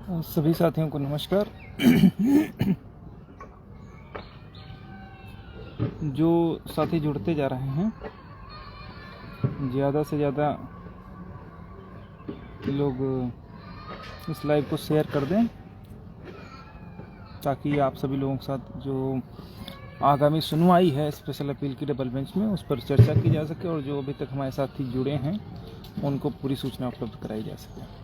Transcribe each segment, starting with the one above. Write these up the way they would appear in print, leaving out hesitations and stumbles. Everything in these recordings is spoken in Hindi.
सभी साथियों को नमस्कार। जो साथी जुड़ते जा रहे हैं, ज़्यादा से ज़्यादा लोग इस लाइव को शेयर कर दें ताकि आप सभी लोगों के साथ जो आगामी सुनवाई है स्पेशल अपील की डबल बेंच में, उस पर चर्चा की जा सके और जो अभी तक हमारे साथी जुड़े हैं उनको पूरी सूचना उपलब्ध कराई जा सके।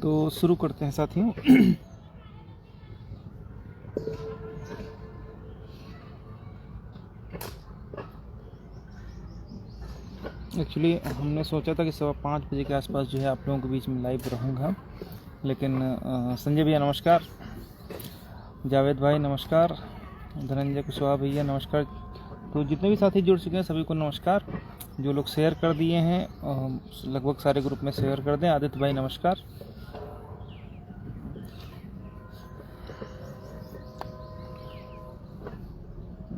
तो शुरू करते हैं साथियों। एक्चुअली हमने सोचा था कि 5:15 के आसपास जो है आप लोगों के बीच में लाइव रहूँगा, लेकिन संजय भैया नमस्कार, जावेद भाई नमस्कार, धनंजय कुशवाहा भैया नमस्कार। तो जितने भी साथी जुड़ चुके हैं सभी को नमस्कार। जो लोग शेयर कर दिए हैं लगभग सारे ग्रुप में शेयर कर दें। आदित्य भाई नमस्कार।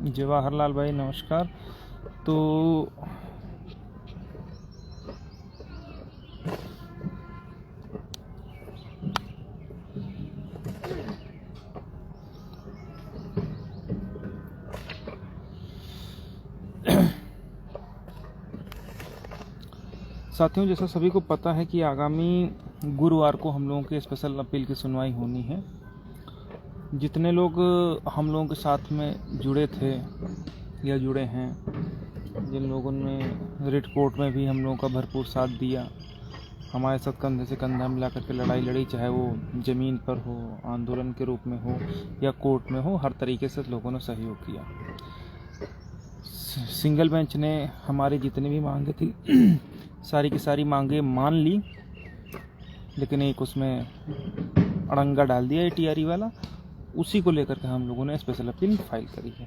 जवाहरलाल भाई नमस्कार। तो साथियों, जैसा सभी को पता है कि आगामी गुरुवार को हम लोगों के स्पेशल अपील की सुनवाई होनी है। जितने लोग हम लोगों के साथ में जुड़े थे या जुड़े हैं, जिन लोगों ने रिट कोर्ट में भी हम लोगों का भरपूर साथ दिया, हमारे साथ कंधे से कंधा मिला करके लड़ाई लड़ी, चाहे वो ज़मीन पर हो, आंदोलन के रूप में हो या कोर्ट में हो, हर तरीके से लोगों ने सहयोग किया। सिंगल बेंच ने हमारी जितनी भी मांगे थी सारी की सारी मांगे मान ली, लेकिन एक उसमें अड़ंगा डाल दिया ATRE वाला। उसी को लेकर के हम लोगों ने स्पेशल अपील फाइल करी है।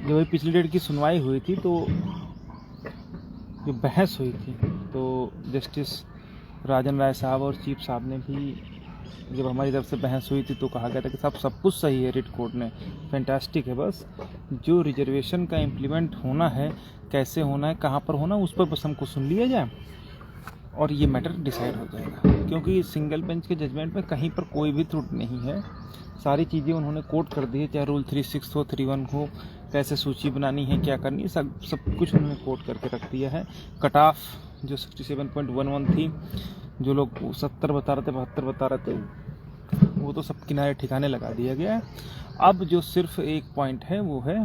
जब पिछली डेट की सुनवाई हुई थी तो जो बहस हुई थी, तो जस्टिस राजन राय साहब और चीफ साहब ने भी, जब हमारी तरफ से बहस हुई थी तो कहा गया था कि साहब सब कुछ सही है रिट कोर्ट ने, फैंटास्टिक है, बस जो रिजर्वेशन का इम्प्लीमेंट होना है, कैसे होना है, कहाँ पर होना, उस पर बस हमको सुन लिया जाए और ये मैटर डिसाइड हो जाएगा। क्योंकि सिंगल बेंच के जजमेंट में कहीं पर कोई भी त्रुटि नहीं है। सारी चीज़ें उन्होंने कोट कर दी है, चाहे रूल 36 हो, 31 हो, कैसे सूची बनानी है, क्या करनी है, सब कुछ उन्होंने कोट करके रख दिया है। कट ऑफ जो 67.11 थी, जो लोग 70 बता रहे थे, 72 बता रहे थे, वो तो सब किनारे ठिकाने लगा दिया गया है। अब जो सिर्फ एक पॉइंट है वो है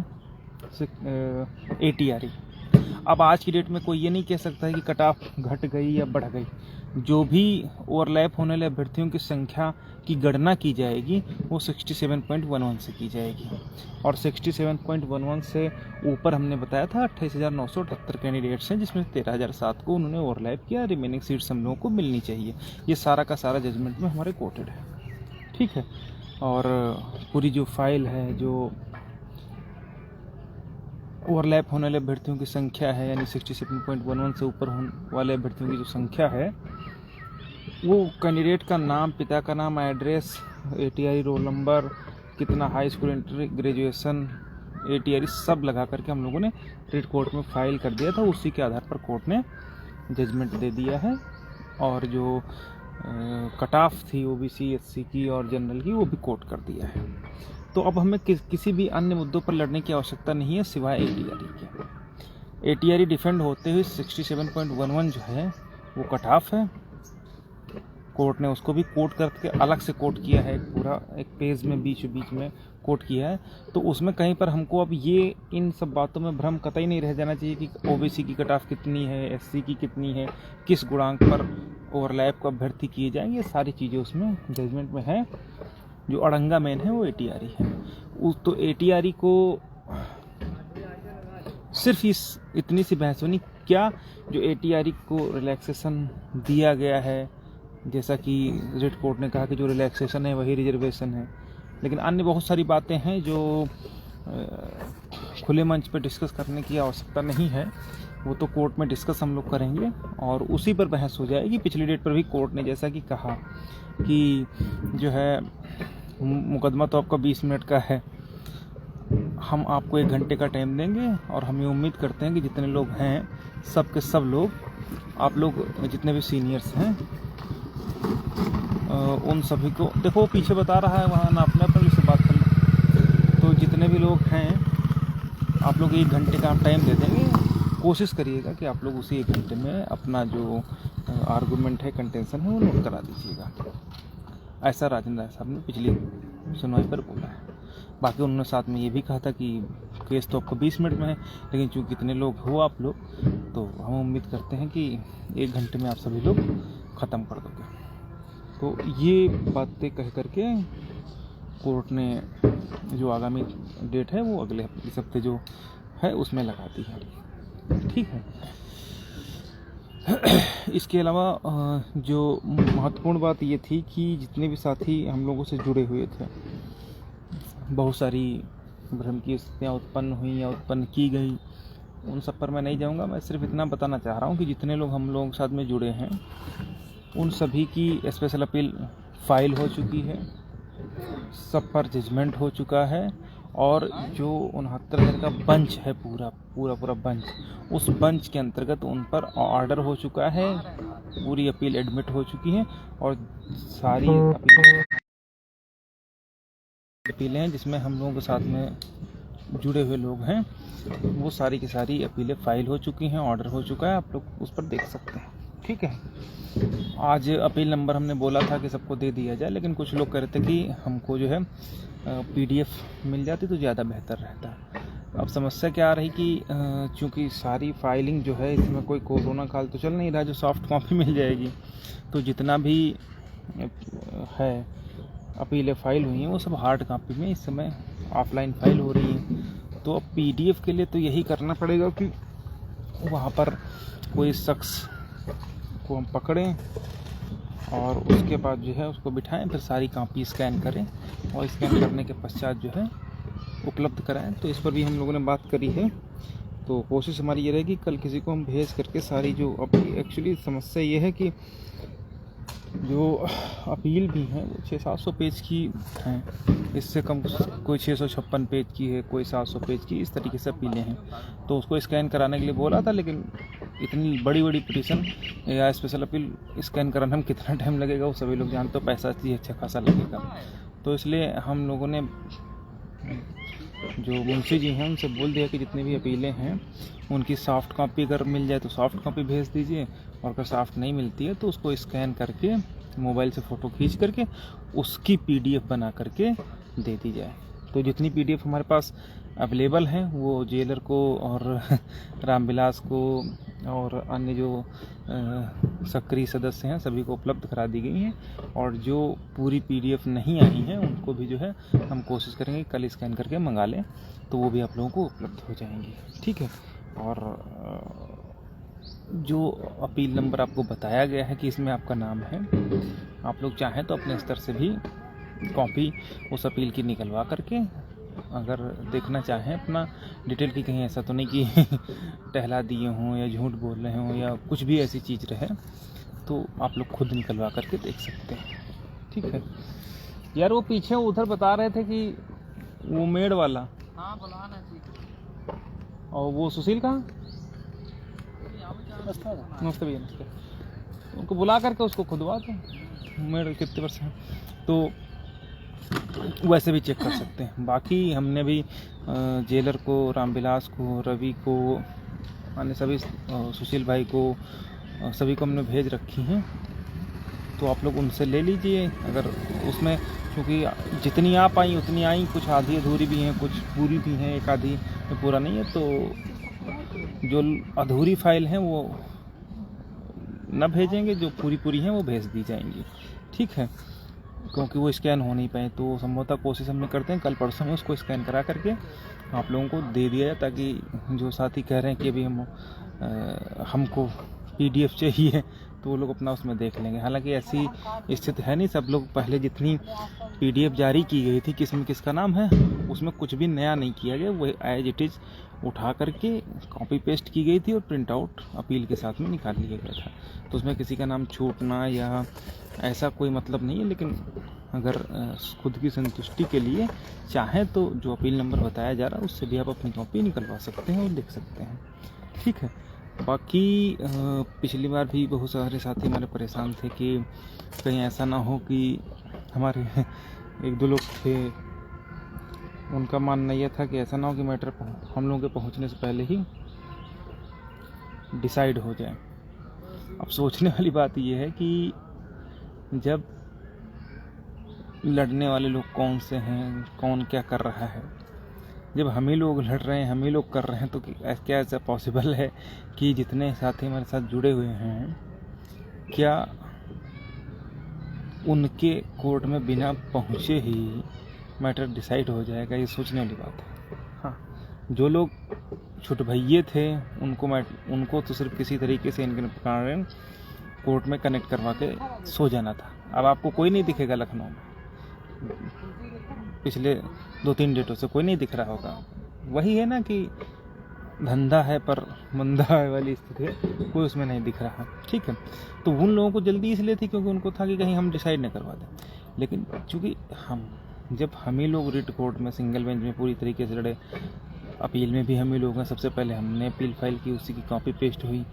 ATRE। अब आज की डेट में कोई ये नहीं कह सकता है कि कट ऑफ घट गई या बढ़ गई। जो भी ओवरलैप होने वाले अभ्यर्थियों की संख्या की गणना की जाएगी वो 67.11 से की जाएगी, और 67.11 से ऊपर हमने बताया था 28,978 कैंडिडेट्स हैं, जिसमें 13,007 को उन्होंने ओवरलैप किया। रिमेनिंग सीट्स हम लोगों को मिलनी चाहिए। ये सारा का सारा जजमेंट में हमारे कोटेड है, ठीक है। और पूरी जो फाइल है, जो ओवरलैप होने वाले अभ्यर्थियों की संख्या है, यानी 67.11 से ऊपर होने वाले अभ्यर्थियों की जो संख्या है, वो कैंडिडेट का नाम, पिता का नाम, एड्रेस, ATRE रोल नंबर, कितना high school, inter, graduation, ATRE सब लगा करके हम लोगों ने रिट कोर्ट में फाइल कर दिया था। उसी के आधार पर कोर्ट ने जजमेंट दे दिया है। और जो कट ऑफ थी OBC, SC की और जनरल की, वो भी कोट कर दिया है। तो अब हमें किसी भी अन्य मुद्दों पर लड़ने की आवश्यकता नहीं है सिवाय ATRE के। ATRE डिफेंड होते हुए 67.11 जो है वो कट ऑफ है। कोर्ट ने उसको भी कोट करके अलग से कोट किया है, पूरा एक पेज में बीच में कोट किया है। तो उसमें कहीं पर हमको अब ये इन सब बातों में भ्रम कतई नहीं रह जाना चाहिए कि OBC की कट ऑफ कितनी है, SC की कितनी है, किस गुणांक पर ओवरलैप को अभ्यर्थी किए जाएंगे। ये सारी चीज़ें उसमें जजमेंट में है। जो अड़ंगा मेन है वो ATRE है। तो ATRE को सिर्फ इतनी सी बहस बनी, क्या जो ATRE को रिलैक्सेशन दिया गया है जैसा कि रिट कोर्ट ने कहा कि जो रिलैक्सेशन है वही रिजर्वेशन है, लेकिन अन्य बहुत सारी बातें हैं जो खुले मंच पर डिस्कस करने की आवश्यकता नहीं है। वो तो कोर्ट में डिस्कस हम लोग करेंगे और उसी पर बहस हो जाएगी। पिछली डेट पर भी कोर्ट ने जैसा कि कहा कि जो है मुकदमा तो आपका 20 मिनट का है, हम आपको 1 घंटे का टाइम देंगे और हम ये उम्मीद करते हैं कि जितने लोग हैं सब के सब लोग, आप लोग जितने भी सीनियर्स हैं उन सभी को, देखो पीछे बता रहा है वहाँ ना, अपने से बात कर लो। तो जितने भी लोग हैं आप लोग 1 घंटे का हम टाइम दे देंगे, कोशिश करिएगा कि आप लोग उसी 1 घंटे में अपना जो आर्गूमेंट है, कंटेंशन है, वो नोट करा दीजिएगा। ऐसा राजेंद्र साहब ने पिछली सुनवाई पर बोला है। बाकी उन्होंने साथ में ये भी कहा था कि केस तो आपको 20 मिनट में है, लेकिन चूँकि कितने लोग हो आप लोग, तो हम उम्मीद करते हैं कि 1 घंटे में आप सभी लोग ख़त्म कर दोगे। तो ये बातें कह करके कोर्ट ने जो आगामी डेट है वो अगले इस हफ्ते जो है उसमें लगा दी है। ठीक है। इसके अलावा जो महत्वपूर्ण बात ये थी कि जितने भी साथी हम लोगों से जुड़े हुए थे, बहुत सारी भ्रम की स्थितियाँ उत्पन्न हुई या उत्पन्न की गई, उन सब पर मैं नहीं जाऊंगा। मैं सिर्फ इतना बताना चाह रहा हूँ कि जितने लोग हम लोगों के साथ में जुड़े हैं उन सभी की स्पेशल अपील फाइल हो चुकी है, सब पर जजमेंट हो चुका है, और जो 69 का बंच है, पूरा बंच, उस बंच के अंतर्गत उन पर ऑर्डर हो चुका है, पूरी अपील एडमिट हो चुकी है, और सारी अपीलें हैं जिसमें हम लोगों के साथ में जुड़े हुए लोग हैं, वो सारी की सारी अपीलें फाइल हो चुकी हैं, ऑर्डर हो चुका है, आप लोग उस पर देख सकते हैं। ठीक है। आज अपील नंबर हमने बोला था कि सबको दे दिया जाए, लेकिन कुछ लोग कह रहे थे कि हमको जो है PDF मिल जाती तो ज़्यादा बेहतर रहता। अब समस्या क्या आ रही कि चूँकि सारी फाइलिंग जो है, इसमें कोई कोरोना काल तो चल नहीं रहा, जो सॉफ्ट कॉपी मिल जाएगी, तो जितना भी है अपीलें फाइल हुई हैं वो सब हार्ड कॉपी में इस समय ऑफलाइन फाइल हो रही हैं। तो अब PDF के लिए तो यही करना पड़ेगा कि वहाँ पर कोई शख्स को हम पकड़ें और उसके बाद जो है उसको बिठाएं, फिर सारी कॉपी स्कैन करें और स्कैन करने के पश्चात जो है उपलब्ध कराएं। तो इस पर भी हम लोगों ने बात करी है। तो कोशिश हमारी ये रहेगी कल किसी को हम भेज करके सारी जो एक्चुअली समस्या ये है कि जो अपील भी हैं वो 600-700 पेज की हैं, इससे कम कोई 656 पेज की है, कोई 700 पेज की, इस तरीके से अपीलें हैं। तो उसको स्कैन कराने के लिए बोला था, लेकिन इतनी बड़ी पिटीशन या स्पेशल अपील स्कैन कराने में कितना टाइम लगेगा वो सभी लोग जानते हो, पैसा भी अच्छा खासा लगेगा। तो इसलिए हम लोगों ने जो मुंशी जी हैं उनसे बोल दिया कि जितनी भी अपीलें हैं उनकी सॉफ्ट कॉपी अगर मिल जाए तो सॉफ्ट कॉपी भेज दीजिए, और अगर सॉफ्ट नहीं मिलती है तो उसको स्कैन करके मोबाइल से फ़ोटो खींच करके उसकी PDF बना करके दे दी जाए। तो जितनी PDF हमारे पास अवेलेबल हैं वो जेलर को और रामविलास को और अन्य जो सक्रिय सदस्य हैं सभी को उपलब्ध करा दी गई हैं, और जो पूरी PDF नहीं आई हैं उनको भी जो है हम कोशिश करेंगे कल स्कैन करके मंगा लें, तो वो भी आप लोगों को उपलब्ध हो जाएंगी। ठीक है। और जो अपील नंबर आपको बताया गया है कि इसमें आपका नाम है, आप लोग चाहें तो अपने स्तर से भी कॉपी उस अपील की निकलवा करके अगर देखना चाहें अपना डिटेल की, कहीं ऐसा तो नहीं कि टहला दिए हों या झूठ बोल रहे हों या कुछ भी ऐसी चीज़ रहे, तो आप लोग खुद निकलवा करके देख सकते हैं। ठीक है यार। वो पीछे उधर बता रहे थे कि वो मेड वाला, हाँ बुलाना चाहिए। और वो सुशील कहाँ? नमस्ते भैया, नमस्ते। उनको बुला करके उसको खुदवा दो, मेड कितने वर्ष है तो वैसे भी चेक कर सकते हैं। बाकी हमने भी जेलर को, रामविलास को, रवि को, अन्य सभी सुशील भाई को, सभी को हमने भेज रखी हैं, तो आप लोग उनसे ले लीजिए। अगर उसमें क्योंकि जितनी आप आई उतनी आई, कुछ आधी अधूरी भी हैं, कुछ पूरी भी हैं, एक आधी में पूरा नहीं है, तो जो अधूरी फाइल हैं वो न भेजेंगे, जो पूरी हैं वो भेज दी जाएंगी। ठीक है, क्योंकि वो स्कैन हो नहीं पाए, तो संभवतः कोशिश हम करते हैं कल परसों में उसको स्कैन करा करके आप लोगों को दे दिया जाए, ताकि जो साथी कह रहे हैं कि अभी हमको PDF चाहिए तो वो लोग अपना उसमें देख लेंगे। हालांकि ऐसी स्थिति है नहीं, सब लोग पहले जितनी PDF जारी की गई थी किस में किसका नाम है उसमें कुछ भी नया नहीं किया गया, वही एज इट इज़ उठा करके कॉपी पेस्ट की गई थी और प्रिंट आउट अपील के साथ में निकाल लिया गया था। तो उसमें किसी का नाम छूटना या ऐसा कोई मतलब नहीं है, लेकिन अगर खुद की संतुष्टि के लिए चाहें तो जो अपील नंबर बताया जा रहा है उससे भी आप अपनी कॉपी निकलवा सकते हैं और लिख सकते हैं। ठीक है। बाकी पिछली बार भी बहुत सारे साथी हमारे परेशान थे कि कहीं ऐसा ना हो कि हमारे एक दो लोग थे, उनका मानना यह था कि ऐसा ना हो कि मैटर हम लोगों के पहुंचने से पहले ही डिसाइड हो जाए। अब सोचने वाली बात यह है कि जब लड़ने वाले लोग कौन से हैं, कौन क्या कर रहा है, जब हम ही लोग लड़ रहे हैं, हम ही लोग कर रहे हैं, तो क्या ऐसा पॉसिबल है कि जितने साथी हमारे साथ जुड़े हुए हैं क्या उनके कोर्ट में बिना पहुँचे ही मैटर डिसाइड हो जाएगा? ये सोचने वाली बात है। हाँ, जो लोग छोटे भैये थे उनको तो सिर्फ किसी तरीके से इनके कारण कोर्ट में कनेक्ट करवा के सो जाना था। अब आपको कोई नहीं दिखेगा लखनऊ में, पिछले 2-3 डेटों से कोई नहीं दिख रहा होगा। वही है ना कि धंधा है पर मंदा है वाली स्थिति है, कोई उसमें नहीं दिख रहा। ठीक है। तो उन लोगों को जल्दी इसलिए थी क्योंकि उनको था कि कहीं हम डिसाइड न करवा दें। लेकिन चूँकि हम ही लोग रिट कोर्ट में सिंगल बेंच में पूरी तरीके से लड़े, अपील में भी हम ही लोग हैं, सबसे पहले हमने अपील फाइल की, उसी की कॉपी पेस्ट हुई।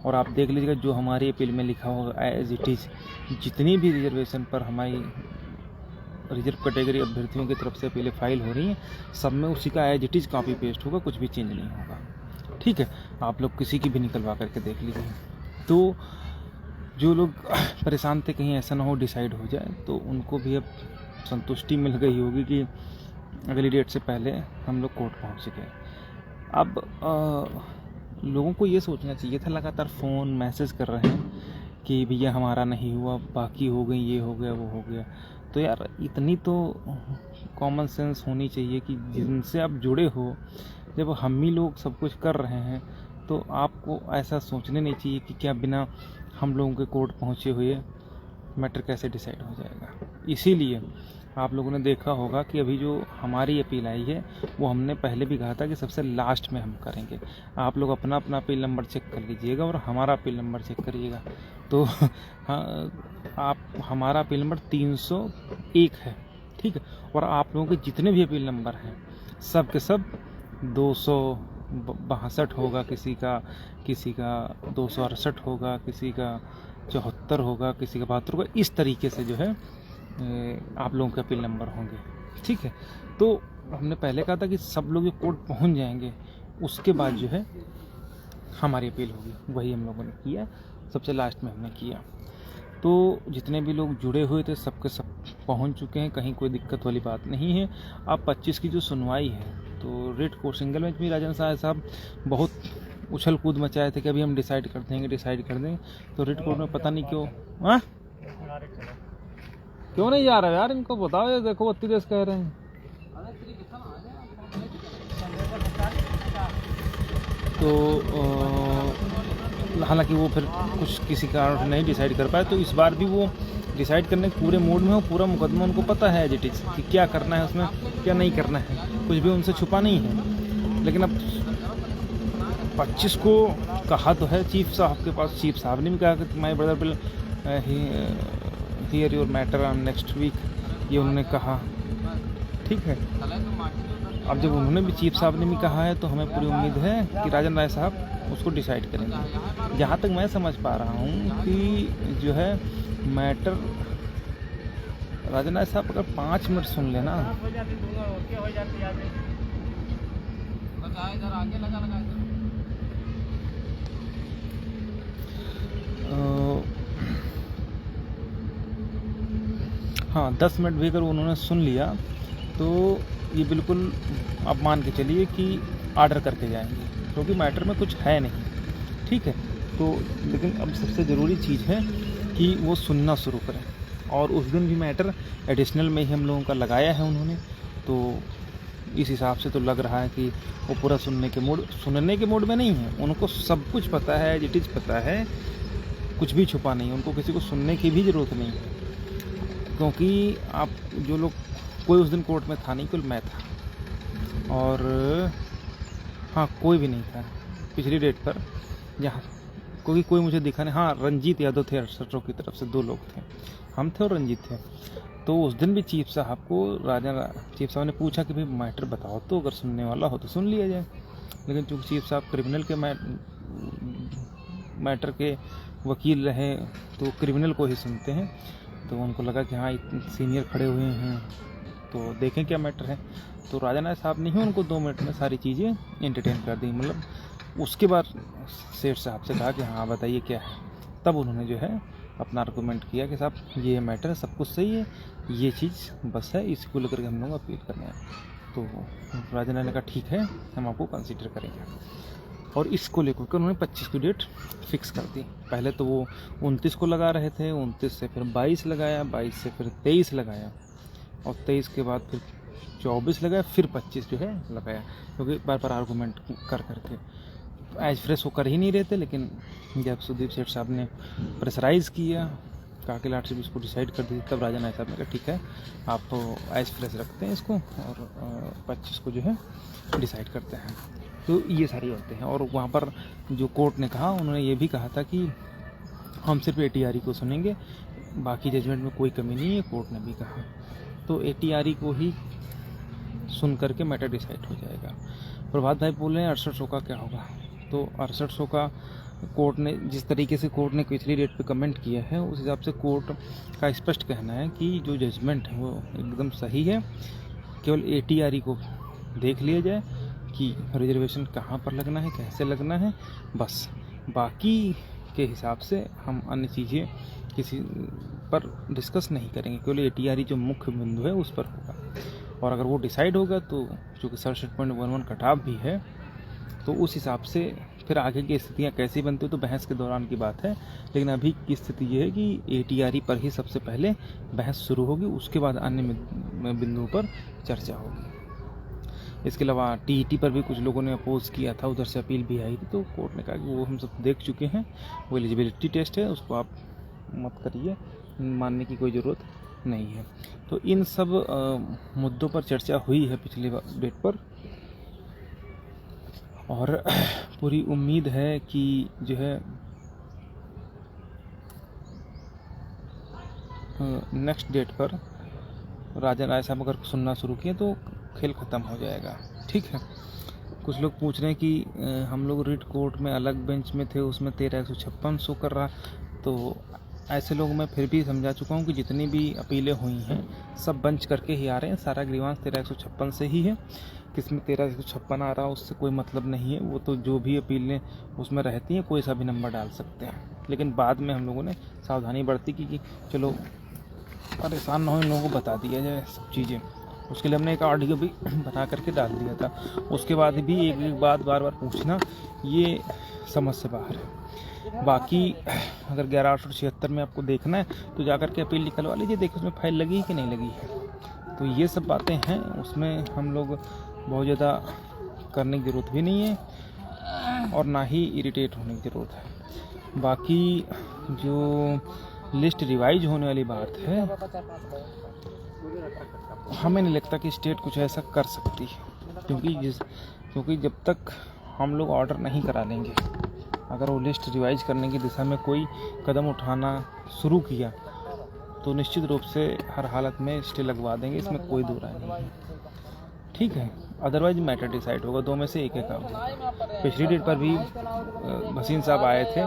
और आप देख लीजिएगा जो हमारी अपील में लिखा होगा एज इट इज़, जितनी भी रिजर्वेशन पर हमारी रिजर्व कैटेगरी अभ्यर्थियों की तरफ से अपीलें फाइल हो रही हैं, सब में उसी का as it is copy paste होगा, कुछ भी चेंज नहीं होगा। ठीक है। आप लोग किसी की भी निकलवा करके देख लीजिए। तो जो लोग परेशान थे कहीं ऐसा ना हो डिसाइड हो जाए, तो उनको भी अब संतुष्टि मिल गई होगी कि अगली डेट से पहले हम लोग कोर्ट पहुँच गए। अब लोगों को ये सोचना चाहिए था, लगातार फ़ोन मैसेज कर रहे हैं कि भैया हमारा नहीं हुआ, बाकी हो गई, ये हो गया, वो हो गया। तो यार इतनी तो कॉमन सेंस होनी चाहिए कि जिनसे आप जुड़े हो, जब हम ही लोग सब कुछ कर रहे हैं तो आपको ऐसा सोचने नहीं चाहिए कि क्या बिना हम लोगों के कोर्ट पहुँचे हुए मैटर कैसे डिसाइड हो जाएगा। इसीलिए आप लोगों ने देखा होगा कि अभी जो हमारी अपील आई है वो हमने पहले भी कहा था कि सबसे लास्ट में हम करेंगे। आप लोग अपना अपना अपील नंबर चेक कर लीजिएगा और हमारा अपील नंबर चेक करिएगा। तो हाँ, हमारा अपील नंबर 301 है। ठीक है। और आप लोगों के जितने भी अपील नंबर हैं सब के सब 262 होगा, किसी का 268 होगा, किसी का 74 होगा, किसी का 72 होगा। इस तरीके से जो है आप लोगों के अपील नंबर होंगे। ठीक है। तो हमने पहले कहा था कि सब लोग जो कोर्ट पहुंच जाएंगे उसके बाद जो है हमारी अपील होगी, वही हम लोगों ने किया, सबसे लास्ट में हमने किया। तो जितने भी लोग जुड़े हुए थे सबके सब पहुंच चुके हैं, कहीं कोई दिक्कत वाली बात नहीं है। अब 25 की जो सुनवाई है तो रिट कोर्ट सिंगल बेंच में राजन साहब बहुत उछल कूद मचाए थे कि अभी हम डिसाइड कर देंगे। तो रिट कोर्ट में पता नहीं क्यों नहीं जा रहा यार, इनको बताओ। ये देखो 32 कह रहे हैं। तो हालांकि वो फिर कुछ किसी कारण से नहीं डिसाइड कर पाए, तो इस बार भी वो डिसाइड करने के पूरे मूड में हो। पूरा मुकदमा उनको पता है एज इट इज़ कि क्या करना है उसमें, क्या नहीं करना है, कुछ भी उनसे छुपा नहीं है। लेकिन अब 25 को कहा तो है चीफ साहब के पास, चीफ साहब ने भी कहा कि my brother will hear your matter on next week, ये उन्होंने कहा। ठीक है। अब जब उन्होंने भी, चीफ साहब ने भी कहा है, तो हमें पूरी उम्मीद है कि राजन राय साहब उसको डिसाइड करेंगे। जहाँ तक मैं समझ पा रहा हूँ कि जो है मैटर राजन राय साहब अगर 5 मिनट सुन लेना, हाँ 10 मिनट भी अगर उन्होंने सुन लिया तो ये बिल्कुल आप मान के चलिए कि आर्डर करके जाएंगे, क्योंकि मैटर में कुछ है नहीं। ठीक है। तो लेकिन अब सबसे ज़रूरी चीज़ है कि वो सुनना शुरू करें। और उस दिन भी मैटर एडिशनल में ही हम लोगों का लगाया है उन्होंने, तो इस हिसाब से तो लग रहा है कि वो पूरा सुनने के मूड में नहीं है। उनको सब कुछ पता है, एज इट इज़ पता है कुछ भी छुपा नहीं है, उनको किसी को सुनने की भी ज़रूरत नहीं है, क्योंकि आप जो लोग, कोई उस दिन कोर्ट में था नहीं, केवल मैं था और हाँ कोई भी नहीं था पिछली डेट पर जहाँ, क्योंकि कोई मुझे दिखा नहीं। हाँ रंजीत यादव थे अरसठों की तरफ से, 2 लोग थे, हम थे और रंजीत थे। तो उस दिन भी चीफ साहब को चीफ साहब ने पूछा कि भाई मैटर बताओ, तो अगर सुनने वाला हो तो सुन लिया जाए। लेकिन चूँकि चीफ साहब क्रिमिनल के मैटर के वकील रहे तो क्रिमिनल को ही सुनते हैं, तो उनको लगा कि हाँ सीनियर खड़े हुए हैं तो देखें क्या मैटर है। तो राजा नायक साहब ने ही उनको 2 मिनट में सारी चीज़ें एंटरटेन कर दी। मतलब उसके बाद सेठ साहब से कहा कि हाँ बताइए क्या है, तब उन्होंने जो है अपना आर्गूमेंट किया कि साहब ये मैटर है, सब कुछ सही है, ये चीज़ बस है, इसको लेकर के हम लोग अपील करने हैं। तो राजा नायक ने कहा ठीक है, हम आपको कंसीडर करेंगे, और इसको लेकर के उन्होंने 25 की डेट फिक्स कर दी। पहले तो वो 29 को लगा रहे थे, 29 से फिर 22 लगाया, 22 से फिर 23 लगाया, और 23 के बाद फिर 24 लगाया, फिर 25 जो है लगाया, क्योंकि बार बार आर्गूमेंट कर करके एज फ्रेश वो कर ही नहीं रहे थे। लेकिन जब सुदीप सेठ साहब ने प्रेशराइज़ किया, काकी लाट से भी इसको डिसाइड कर दी, तब राजा नायक साहब ने कहा ठीक है आप एज फ्रेश रखते हैं इसको, और 25 को जो है डिसाइड करते हैं। तो ये सारी बातें हैं। और वहाँ पर जो कोर्ट ने कहा, उन्होंने ये भी कहा था कि हम सिर्फ ATRE को सुनेंगे, बाकी जजमेंट में कोई कमी नहीं है, कोर्ट ने भी कहा। तो ATRE को ही सुन करके मैटर डिसाइड हो जाएगा। प्रभात भाई बोल रहे हैं 6800 का क्या होगा, तो 6800 का कोर्ट ने, जिस तरीके से कोर्ट ने पिछली डेट पे कमेंट किया है, उस हिसाब से कोर्ट का स्पष्ट कहना है कि जो जजमेंट है वो एकदम सही है। केवल ATRE को देख लिया जाए कि रिजर्वेशन कहाँ पर लगना है, कैसे लगना है, बस बाकी के हिसाब से हम अन्य चीज़ें किसी पर डिस्कस नहीं करेंगे। केवल ATRE जो मुख्य बिंदु है उस पर होगा, और अगर वो डिसाइड होगा तो चूँकि 67.11 कटाव भी है, तो उस हिसाब से फिर आगे की स्थितियाँ कैसी बनती है तो बहस के दौरान की बात है। लेकिन अभी की स्थिति ये है कि ATRE पर ही सबसे पहले बहस शुरू होगी, उसके बाद अन्य बिंदुओं पर चर्चा होगी। इसके अलावा TET पर भी कुछ लोगों ने अपोज किया था, उधर से अपील भी आई थी, तो कोर्ट ने कहा कि वो हम सब देख चुके हैं, वो एलिजिबिलिटी टेस्ट है, उसको आप मत करिए, मानने की कोई ज़रूरत नहीं है। तो इन सब मुद्दों पर चर्चा हुई है पिछली डेट पर, और पूरी उम्मीद है कि जो है नेक्स्ट डेट पर राजा नायक साहब अगर सुनना शुरू किए तो खेल ख़त्म हो जाएगा। ठीक है। कुछ लोग पूछ रहे हैं कि हम लोग रिट कोर्ट में अलग बेंच में थे, उसमें 13,156 शो कर रहा, तो ऐसे लोग मैं फिर भी समझा चुका हूँ कि जितनी भी अपीलें हुई हैं सब बंच करके ही आ रहे हैं, सारा ग्रीवांस 13,156 से ही है। किसमें 13,156 आ रहा उससे कोई मतलब नहीं है, वो तो जो भी अपीलें उसमें रहती हैं कोई सा भी नंबर डाल सकते हैं। लेकिन बाद में हम लोगों ने सावधानी बरती कि चलो परेशान ना हो, इन लोगों को बता दिया जाए सब चीज़ें। उसके लिए हमने एक ऑडियो भी बना करके डाल दिया था। उसके बाद भी एक बात बार बार पूछना ये समझ से बाहर है। बाकी अगर 11,876 में आपको देखना है तो जाकर के अपील निकलवा लीजिए, देखिए उसमें फाइल लगी कि नहीं लगी है। तो ये सब बातें हैं, उसमें हम लोग बहुत ज़्यादा करने की ज़रूरत भी नहीं है और ना ही इरिटेट होने की ज़रूरत है। बाकी जो लिस्ट रिवाइज होने वाली बात है, हमें नहीं लगता कि स्टेट कुछ ऐसा कर सकती है, क्योंकि जब तक हम लोग ऑर्डर नहीं करा लेंगे, अगर वो लिस्ट रिवाइज करने की दिशा में कोई कदम उठाना शुरू किया तो निश्चित रूप से हर हालत में स्टे लगवा देंगे, इसमें कोई दो राय नहीं है। ठीक है, अदरवाइज मैटर डिसाइड होगा, 2 में से एक काम होगा। पिछली डेट पर भी भसीन साहब आए थे,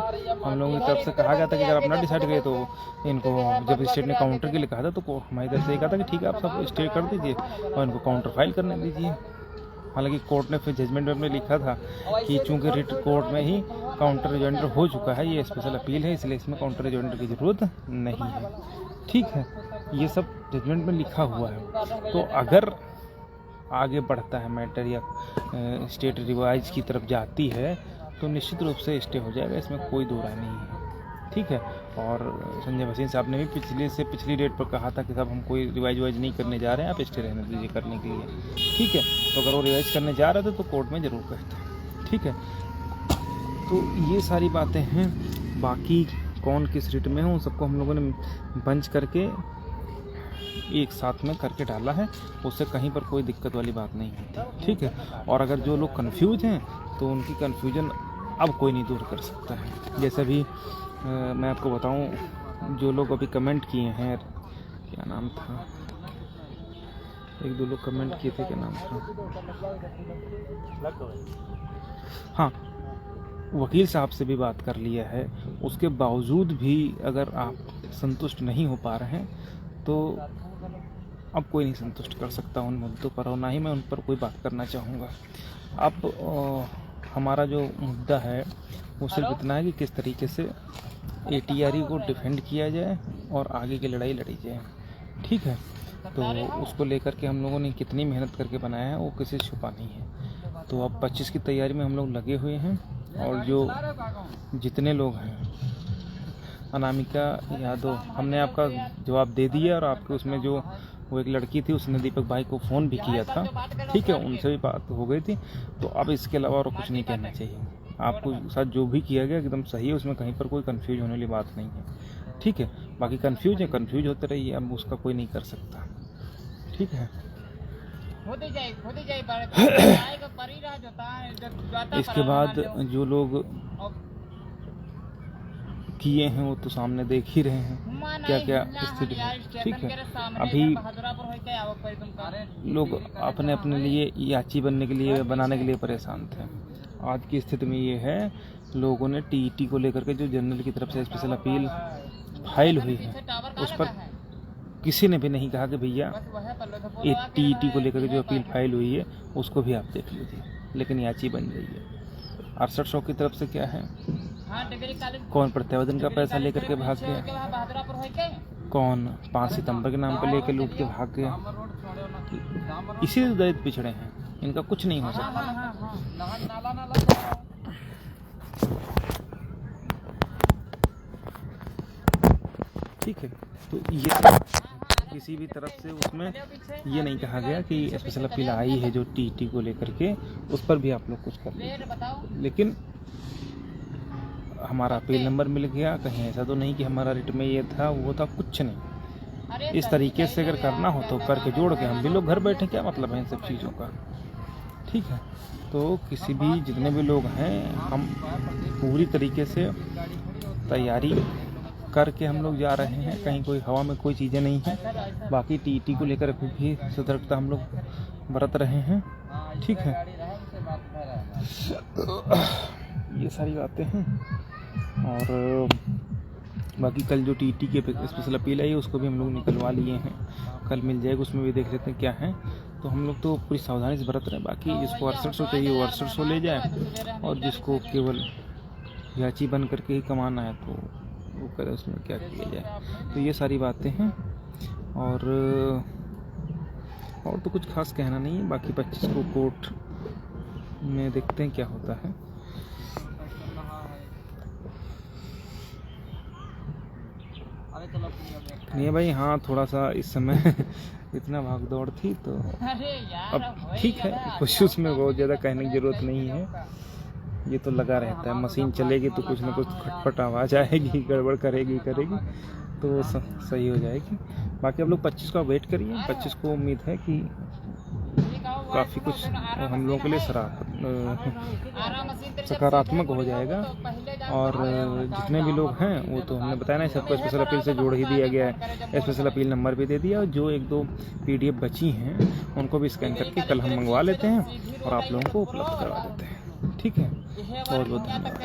हम लोगों की तरफ से कहा गया था कि अगर आप ना डिसाइड करें तो इनको, जब स्टेट ने काउंटर के लिए कहा था तो हमारी तरफ से ये कहा था कि ठीक है आप सब स्टे कर दीजिए और इनको काउंटर फाइल करने दीजिए। हालांकि कोर्ट ने फिर जजमेंट में लिखा था कि चूंकि रिट कोर्ट में ही काउंटर रिजॉइंडर हो चुका है, ये स्पेशल अपील है, इसलिए इसमें काउंटर रिजॉइंडर की ज़रूरत नहीं है। ठीक है, ये सब जजमेंट में लिखा हुआ है। तो अगर आगे बढ़ता है मैटर या स्टेट रिवाइज की तरफ जाती है तो निश्चित रूप से स्टे हो जाएगा, इसमें कोई दो राय नहीं है। ठीक है। और संजय भसीन साहब ने भी पिछली डेट पर कहा था कि साहब हम कोई रिवाइज नहीं करने जा रहे हैं, आप स्टे रहने दीजिए करने के लिए। ठीक है, तो अगर वो रिवाइज करने जा रहे थे तो कोर्ट में ज़रूर कहते हैं। ठीक है, तो ये सारी बातें हैं। बाकी कौन किस रिट में है, उन सबको हम लोगों ने बंच करके एक साथ में करके डाला है। उससे कहीं पर कोई दिक्कत वाली बात नहीं होती, ठीक है। और अगर जो लोग कंफ्यूज हैं तो उनकी कन्फ्यूजन अब कोई नहीं दूर कर सकता है। जैसे भी मैं आपको बताऊं, जो लोग अभी कमेंट किए हैं, क्या नाम था, एक दो लोग कमेंट किए थे, क्या नाम था, हाँ, वकील साहब से भी बात कर लिया है। उसके बावजूद भी अगर आप संतुष्ट नहीं हो पा रहे हैं तो अब कोई नहीं संतुष्ट कर सकता उन मुद्दों पर, और ना ही मैं उन पर कोई बात करना चाहूँगा। अब हमारा जो मुद्दा है वो सिर्फ इतना है कि किस तरीके से ATRE को डिफेंड किया जाए और आगे की लड़ाई लड़ी जाए, ठीक है। तो उसको लेकर के हम लोगों ने कितनी मेहनत करके बनाया है वो किसी से छुपा नहीं है। तो अब 25 की तैयारी में हम लोग लगे हुए हैं, और जो जितने लोग हैं, अनामिका यादव, हमने आपका जवाब दे दिया, और आपके उसमें जो वो एक लड़की थी उसने दीपक भाई को फ़ोन भी किया था, ठीक है, उनसे भी बात हो गई थी। तो अब इसके अलावा और कुछ नहीं कहना चाहिए। आपको साथ जो भी किया गया एकदम सही है, उसमें कहीं पर कोई कंफ्यूज होने वाली बात नहीं है, ठीक है। बाकी कंफ्यूज होते रहिए, अब उसका कोई नहीं कर सकता, ठीक है। इसके बाद जो लोग किए हैं वो तो सामने देख ही रहे हैं क्या क्या स्थिति है, ठीक है। अभी लोग अपने अपने लिए याची बनाने के लिए परेशान थे। आज की स्थिति में ये है, लोगों ने TET को लेकर के जो जनरल की तरफ से स्पेशल अपील फाइल हुई है उस पर किसी ने भी नहीं कहा कि भैया TET को लेकर के जो अपील फाइल हुई है उसको भी आप देख लीजिए, लेकिन याची बन रही है। 6800 की तरफ से क्या है, कौन प्रत्यावर्तन का पैसा लेकर के भाग गया, कौन 5 सितंबर के नाम पर लेकर लूट के भाग गया। इसी दलित पिछड़े हैं, इनका कुछ नहीं हो सकता, ठीक है। तो ये किसी भी तरफ से उसमें ये नहीं कहा गया कि स्पेशल अपील आई है जो TET को लेकर के, उस पर भी आप लोग कुछ कर लीजिए। लेकिन हमारा अपील नंबर मिल गया, कहीं ऐसा तो नहीं कि हमारा रिट में ये था वो था, कुछ नहीं। इस तरीके से अगर करना हो तो करके जोड़ के हम भी लोग घर बैठे, क्या मतलब है इन सब चीज़ों का, ठीक है। तो किसी भी जितने भी लोग हैं, हम पूरी तरीके से तैयारी करके हम लोग जा रहे हैं, कहीं कोई हवा में कोई चीज़ें नहीं है। बाकी TET को लेकर भी सतर्कता हम लोग बरत रहे हैं, ठीक है। ये सारी बातें हैं, और बाकी कल जो TET के स्पेशल अपील आई उसको भी हम लोग निकलवा लिए हैं, कल मिल जाएगा, उसमें भी देख लेते हैं क्या है। तो हम लोग तो पूरी सावधानी से बरत रहे हैं। बाकी जिसको 6800 चाहिए वो 6800 ले जाए, और जिसको केवल याची बन करके ही कमाना है तो वो करे, उसमें क्या किया जाए। तो ये सारी बातें हैं, और तो कुछ खास कहना नहीं है। बाकी 25 को कोर्ट में देखते हैं क्या होता है। नहीं भाई, हाँ, थोड़ा सा इस समय इतना भाग दौड़ थी, तो अब ठीक है, कुछ उसमें बहुत ज़्यादा कहने की ज़रूरत नहीं है। ये तो लगा रहता है, मशीन चलेगी तो कुछ ना कुछ खटपट आवाज़ आएगी, गड़बड़ करेगी तो सही हो जाएगी। बाकी आप लोग 25 का वेट करिए। 25 को उम्मीद है कि काफ़ी कुछ हम लोगों के लिए सकारात्मक हो जाएगा। और जितने भी लोग हैं वो तो हमने बताया ना, सबको स्पेशल अपील से जोड़ ही दिया गया है, स्पेशल अपील नंबर भी दे दिया, और जो 1-2 PDF बची हैं उनको भी स्कैन करके कल हम मंगवा लेते हैं और आप लोगों को उपलब्ध करवा देते हैं, ठीक है। बहुत बहुत धन्यवाद।